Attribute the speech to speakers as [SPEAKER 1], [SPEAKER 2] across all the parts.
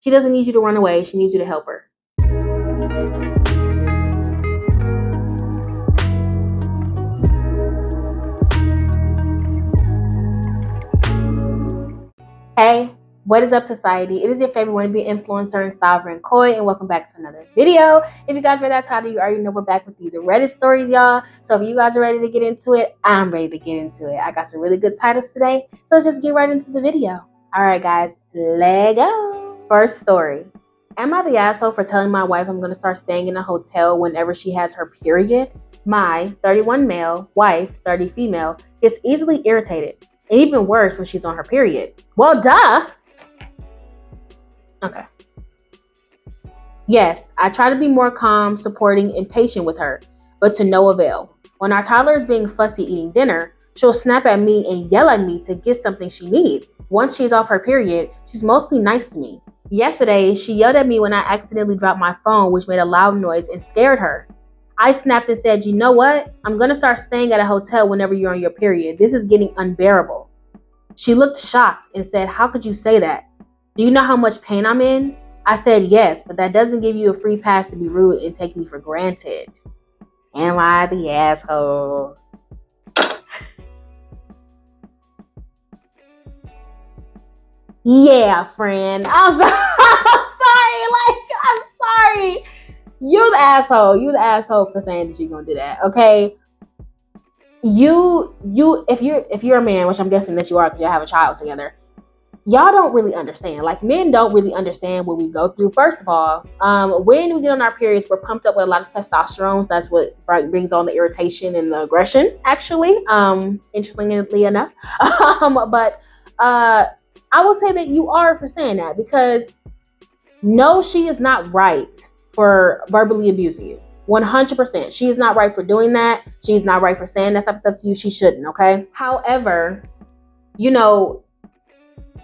[SPEAKER 1] She doesn't need you to run away. She needs you to help her. Hey, what is up, society? It is your favorite wannabe influencer and sovereign Koi, and welcome back to another video. If you guys read that title, you already know we're back with these Reddit stories, y'all. So if you guys are ready to get into it, I'm ready to get into it. I got some really good titles today, so let's just get right into the video. All right, guys, let's go. First story. Am I the asshole for telling my wife I'm going to start staying in a hotel whenever she has her period? My 31 male wife, 30 female, gets easily irritated. And even worse when she's on her period. Well, duh. Okay. Yes, I try to be more calm, supporting, and patient with her, but to no avail. When our toddler is being fussy eating dinner, she'll snap at me and yell at me to get something she needs. Once she's off her period, she's mostly nice to me. Yesterday, she yelled at me when I accidentally dropped my phone, which made a loud noise and scared her. I snapped and said, you know what? I'm going to start staying at a hotel whenever you're on your period. This is getting unbearable. She looked shocked and said, how could you say that? Do you know how much pain I'm in? I said, yes, but that doesn't give you a free pass to be rude and take me for granted. Am I the asshole? Yeah, friend. I'm sorry. I'm sorry. You the asshole. You the asshole for saying that you're gonna do that. Okay. If you're a man, which I'm guessing that you are because you have a child together, y'all don't really understand. Like, men don't really understand what we go through. First of all, when we get on our periods, we're pumped up with a lot of testosterone. That's what brings on the irritation and the aggression, actually. Interestingly enough. But I will say that you are for saying that, because no, she is not right for verbally abusing you. 100%. She is not right for doing that. She's not right for saying that type of stuff to you. She shouldn't, okay? However,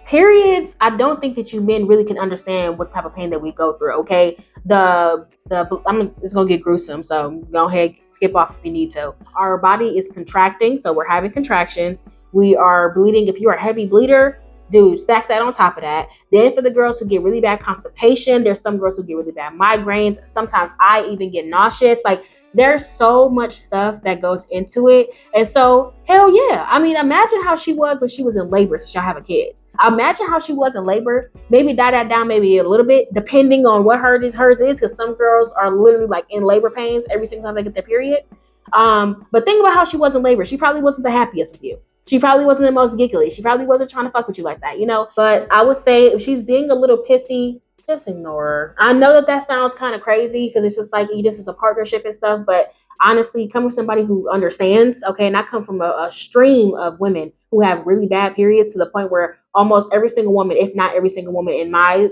[SPEAKER 1] periods, I don't think that you men really can understand what type of pain that we go through, okay? It's gonna get gruesome, so go ahead, skip off if you need to. Our body is contracting, so we're having contractions. We are bleeding. If you're a heavy bleeder, dude, stack that on top of that. Then for the girls who get really bad constipation, there's some girls who get really bad migraines. Sometimes I even get nauseous. Like, there's so much stuff that goes into it. And so, hell yeah. I mean, imagine how she was when she was in labor, since y'all have a kid. Imagine how she was in labor. Maybe die that down maybe a little bit, depending on what hers is, because some girls are literally like in labor pains every single time they get their period. But think about how she was in labor. She probably wasn't the happiest with you. She probably wasn't the most giggly. She probably wasn't trying to fuck with you like that, But I would say if she's being a little pissy, just ignore her. I know that sounds kind of crazy because it's just like this is a partnership and stuff, but honestly, come from somebody who understands, okay? And I come from a stream of women who have really bad periods, to the point where almost every single woman, if not every single woman in my,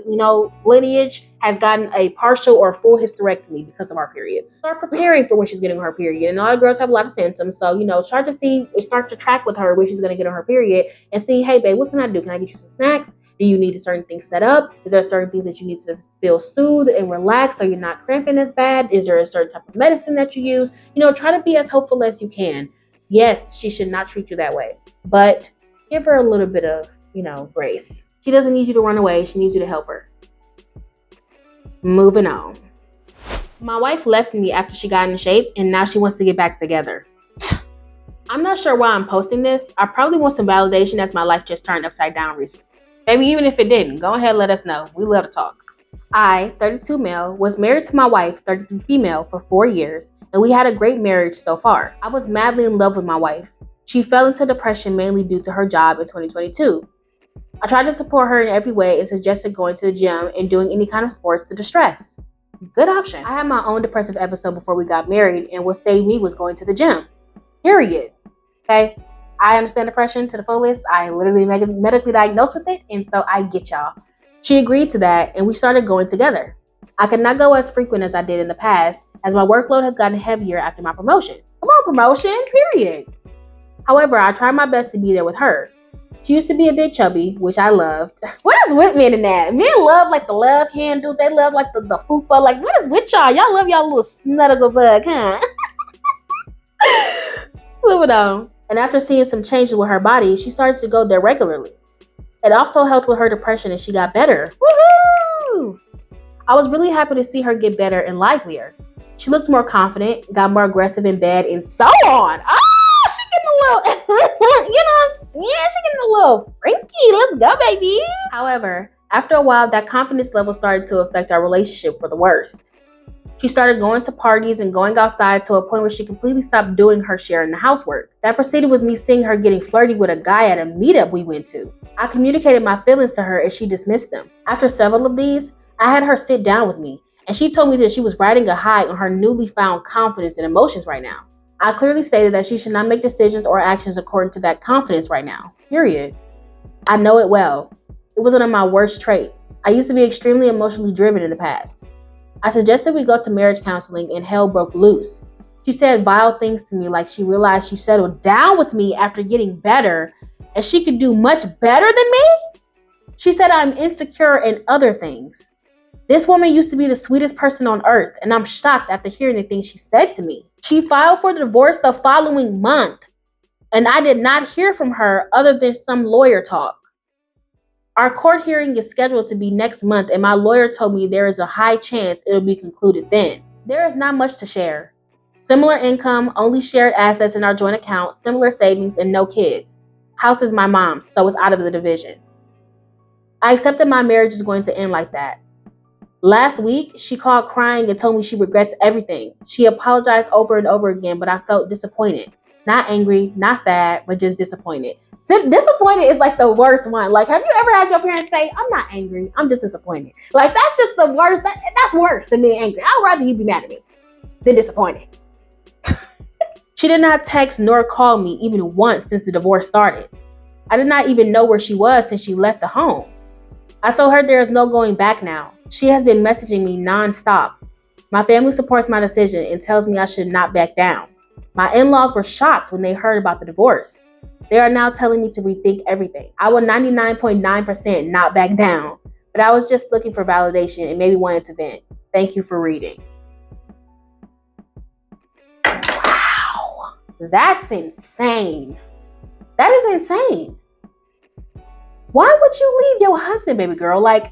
[SPEAKER 1] lineage, has gotten a partial or full hysterectomy because of our periods. Start preparing for when she's getting her period. And a lot of girls have a lot of symptoms. So, start to track with her when she's going to get on her period and see, hey, babe, what can I do? Can I get you some snacks? Do you need certain things set up? Is there certain things that you need to feel soothed and relaxed so you're not cramping as bad? Is there a certain type of medicine that you use? Try to be as hopeful as you can. Yes, she should not treat you that way, but give her a little bit of, grace. She doesn't need you to run away. She needs you to help her. Moving on. My wife left me after she got in shape, and now she wants to get back together. I'm not sure why I'm posting this. I probably want some validation, as my life just turned upside down recently. Maybe even if it didn't, go ahead and let us know. We love to talk. I, 32 male, was married to my wife, 33 female, for 4 years, and we had a great marriage so far. I was madly in love with my wife. She fell into depression mainly due to her job in 2022. I tried to support her in every way and suggested going to the gym and doing any kind of sports to distress. Good option. I had my own depressive episode before we got married, and what saved me was going to the gym. Period. Okay? I understand depression to the fullest. I literally medically diagnosed with it, and so I get y'all. She agreed to that, and we started going together. I could not go as frequent as I did in the past, as my workload has gotten heavier after my promotion. Come on, promotion, period. However, I tried my best to be there with her. She used to be a bit chubby, which I loved. What is with men in that? Men love like the love handles. They love like the fupa. Like, what is with y'all? Y'all love y'all little snuggle bug, huh? Moving on. And after seeing some changes with her body, she started to go there regularly. It also helped with her depression and she got better. Woohoo! I was really happy to see her get better and livelier. She looked more confident, got more aggressive in bed, and so on. Oh, she getting a little, you know what I'm saying? She getting a little freaky. Let's go, baby. However, after a while, that confidence level started to affect our relationship for the worst. She started going to parties and going outside to a point where she completely stopped doing her share in the housework. That proceeded with me seeing her getting flirty with a guy at a meetup we went to. I communicated my feelings to her and she dismissed them. After several of these, I had her sit down with me and she told me that she was riding a high on her newly found confidence and emotions right now. I clearly stated that she should not make decisions or actions according to that confidence right now. Period. I know it well. It was one of my worst traits. I used to be extremely emotionally driven in the past. I suggested we go to marriage counseling and hell broke loose. She said vile things to me like she realized she settled down with me after getting better and she could do much better than me. She said I'm insecure in other things. This woman used to be the sweetest person on earth and I'm shocked after hearing the things she said to me. She filed for divorce the following month and I did not hear from her other than some lawyer talk. Our court hearing is scheduled to be next month and my lawyer told me there is a high chance it'll be concluded then. There is not much to share. Similar income, only shared assets in our joint account, similar savings, and no kids. House is my mom's, so it's out of the division. I accepted my marriage is going to end like that. Last week, she called crying and told me she regrets everything. She apologized over and over again, but I felt disappointed. Not angry, not sad, but just disappointed. Disappointed is like the worst one. Like, have you ever had your parents say, I'm not angry, I'm just disappointed? Like, that's just the worst. That's worse than being angry. I'd rather he be mad at me than disappointed. She did not text nor call me even once since the divorce started. I did not even know where she was since she left the home. I told her there is no going back now. She has been messaging me nonstop. My family supports my decision and tells me I should not back down. My in-laws were shocked when they heard about the divorce. They are now telling me to rethink everything. I will 99.9% not back down, but I was just looking for validation and maybe wanted to vent. Thank you for reading. Wow, that's insane. That is insane. Why would you leave your husband, baby girl? Like,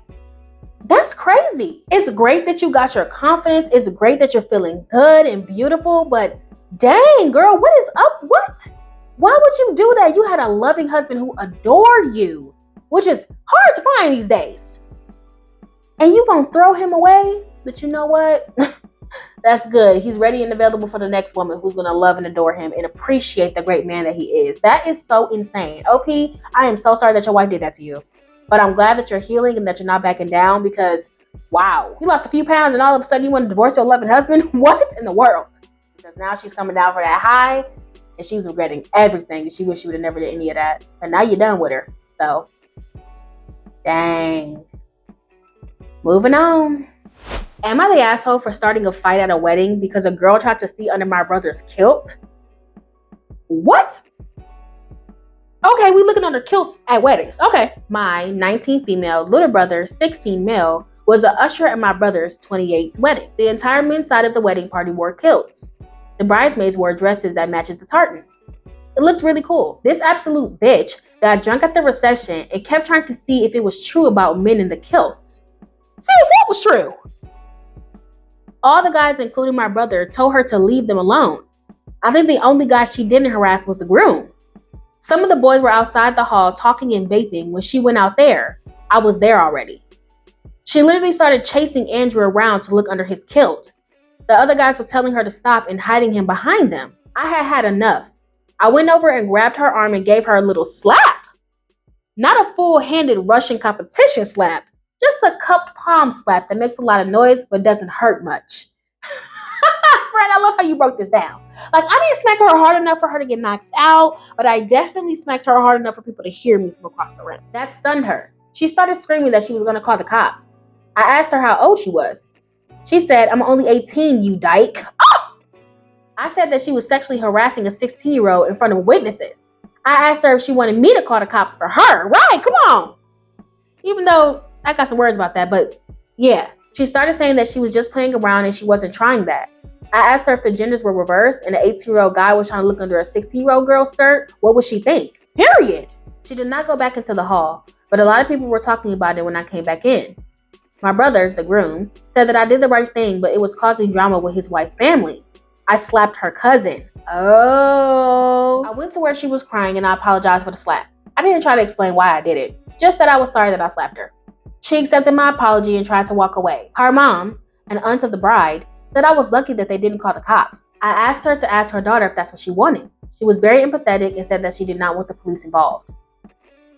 [SPEAKER 1] that's crazy. It's great that you got your confidence. It's great that you're feeling good and beautiful, but dang, girl, what is up? What? Why would you do that? You had a loving husband who adored you, which is hard to find these days. And you gonna throw him away? But you know what? That's good. He's ready and available for the next woman who's gonna love and adore him and appreciate the great man that he is. That is so insane. OP, I am so sorry that your wife did that to you. But I'm glad that you're healing and that you're not backing down because, wow, you lost a few pounds and all of a sudden you want to divorce your loving husband? What in the world? Because now she's coming down for that high and she's regretting everything and she wish she would have never did any of that. And now you're done with her. So, dang. Moving on. Am I the asshole for starting a fight at a wedding because a girl tried to see under my brother's kilt? What? Okay, we looking under kilts at weddings. Okay. My 19 female, little brother, 16 male, was a usher at my brother's 28th wedding. The entire men's side of the wedding party wore kilts. The bridesmaids wore dresses that matches the tartan. It looked really cool. This absolute bitch got drunk at the reception and kept trying to see if it was true about men in the kilts. See if what was true. All the guys, including my brother, told her to leave them alone. I think the only guy she didn't harass was the groom. Some of the boys were outside the hall talking and vaping when she went out there. I was there already. She literally started chasing Andrew around to look under his kilt. The other guys were telling her to stop and hiding him behind them. I had had enough. I went over and grabbed her arm and gave her a little slap. Not a full-handed Russian competition slap. Just a cupped palm slap that makes a lot of noise but doesn't hurt much. Friend, I love how you broke this down. Like, I didn't smack her hard enough for her to get knocked out, but I definitely smacked her hard enough for people to hear me from across the room. That stunned her. She started screaming that she was going to call the cops. I asked her how old she was. She said, I'm only 18, you dyke. Oh! I said that she was sexually harassing a 16-year-old in front of witnesses. I asked her if she wanted me to call the cops for her. Right, come on. Even though I got some words about that, but yeah. She started saying that she was just playing around and she wasn't trying that. I asked her if the genders were reversed and an 18-year-old guy was trying to look under a 16-year-old girl's skirt, what would she think? Period. She did not go back into the hall, but a lot of people were talking about it when I came back in. My brother, the groom, said that I did the right thing, but it was causing drama with his wife's family. I slapped her cousin. Oh. I went to where she was crying and I apologized for the slap. I didn't try to explain why I did it, just that I was sorry that I slapped her. She accepted my apology and tried to walk away. Her mom, an aunt of the bride, said I was lucky that they didn't call the cops. I asked her to ask her daughter if that's what she wanted. She was very empathetic and said that she did not want the police involved.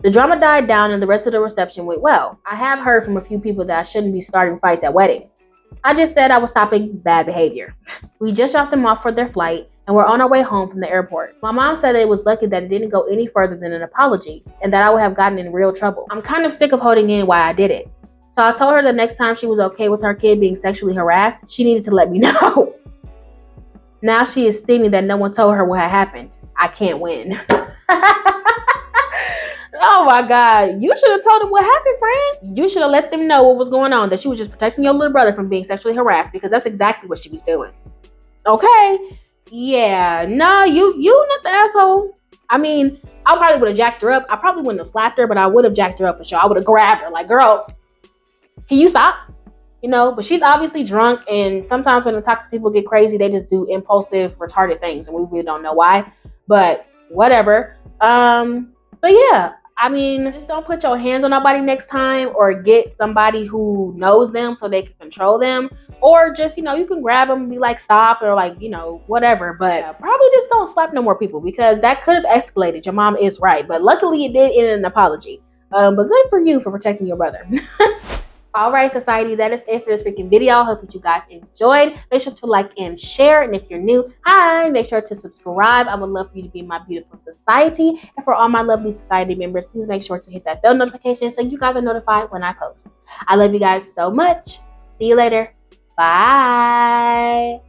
[SPEAKER 1] The drama died down and the rest of the reception went well. I have heard from a few people that I shouldn't be starting fights at weddings. I just said I was stopping bad behavior. We just dropped them off for their flight and we're on our way home from the airport. My mom said that it was lucky that it didn't go any further than an apology and that I would have gotten in real trouble. I'm kind of sick of holding in why I did it. So I told her the next time she was okay with her kid being sexually harassed, she needed to let me know. Now she is steaming that no one told her what had happened. I can't win. Oh my God. You should have told them what happened, friend. You should have let them know what was going on, that she was just protecting your little brother from being sexually harassed, because that's exactly what she was doing. Okay? Yeah. No, you not the asshole. I mean, I probably would have jacked her up. I probably wouldn't have slapped her, but I would have jacked her up for sure. I would have grabbed her like, girl, can you stop? You know, but she's obviously drunk, and sometimes when the toxic people get crazy, they just do impulsive, retarded things, and we really don't know why. But whatever. But yeah, I mean, just don't put your hands on nobody next time, or get somebody who knows them so they can control them, or just, you know, you can grab them and be like, stop, or like, you know, whatever. But probably just don't slap no more people, because that could have escalated. Your mom is right, but luckily it did end in an apology. But good for you for protecting your brother. All right, society, that is it for this freaking video. I hope that you guys enjoyed. Make sure to like and share. And if you're new, hi, make sure to subscribe. I would love for you to be in my beautiful society. And for all my lovely society members, please make sure to hit that bell notification so you guys are notified when I post. I love you guys so much. See you later. Bye.